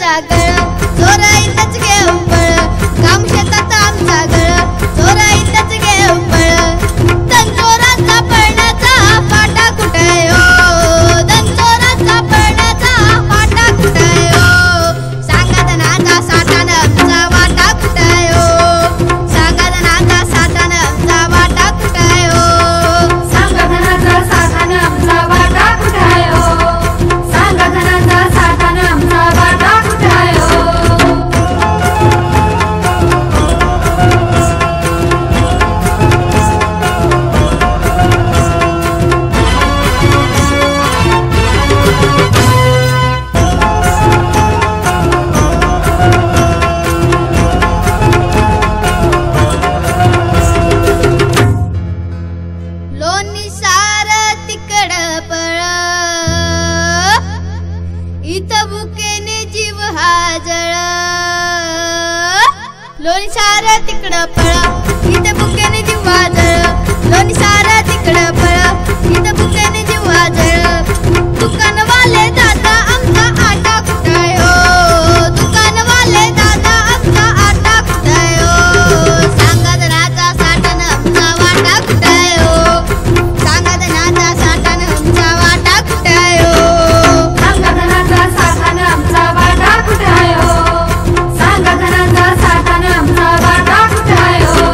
आमचा गळ चोरा इथंच घेऊ बळ काम शेतात आमचा गळ चोरा इथंच घेऊ बळ दंचोरांचा पळण्याचा फाटा कुठे हो दंचोरांचा पळण्याचा फाटा कुठे हो सांगा धनाचा साठान आमचा वाटा कुठे हो सांगा धनाचा साठान आमचा वाटा कुठे हो सांगा धनाचा साठान आमचा वाटा कुठे हो सांगा धनाचा साठान आमचा वाटा कुठे हो लोणी सार तिकड पळ इथं भुकेने जीव हा जळ लोणी सार तिकड पळ इथं भुकेने जीव हा जळ लोणी सार तिकड पळ इथं भुकेने जीव हा जळ दुकानवाले दादा आमचा आटा कुठे हो दुकानवाले दादा आमचा आटा कुठे हो सांगा धनाचा साठण आमचा वाटा कुठे हो सांगा धनाचा साठण आमचा वाटा कुठे हो सांगा धनाचा साठान आमचा वाटा कुठे हो सांगा धनाचा साठान आमचा वाटा कुठे हो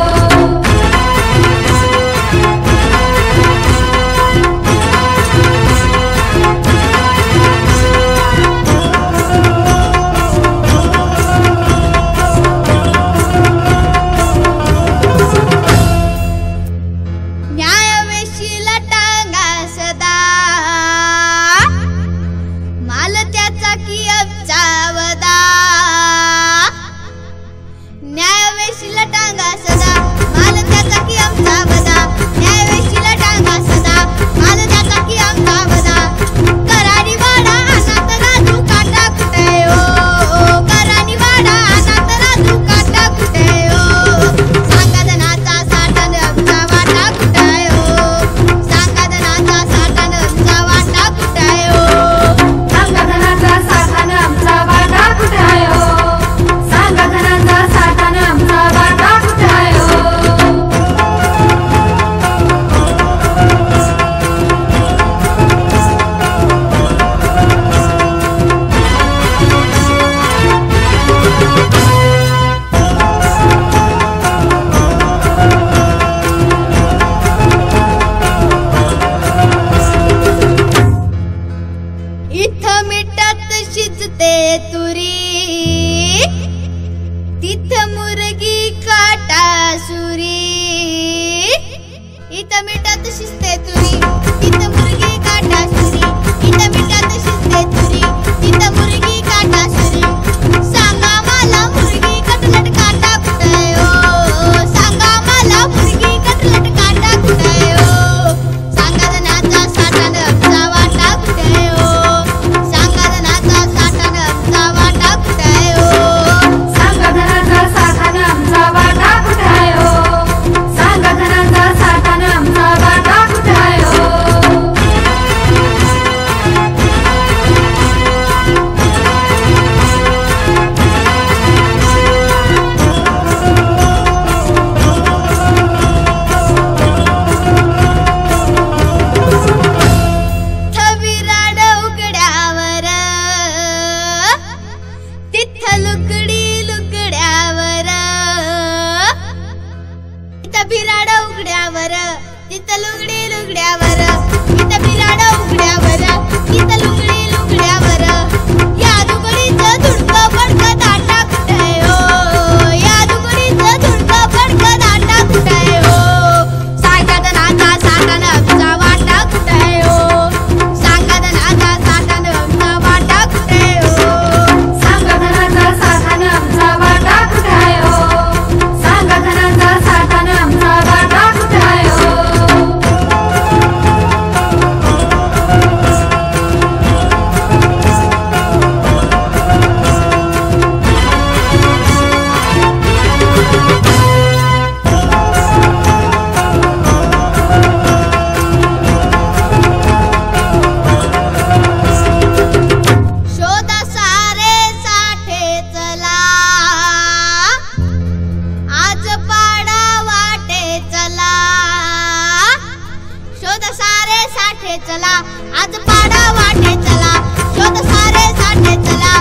साठे चला आज पाडा वाटे चला शोध सारे साठे चला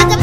आज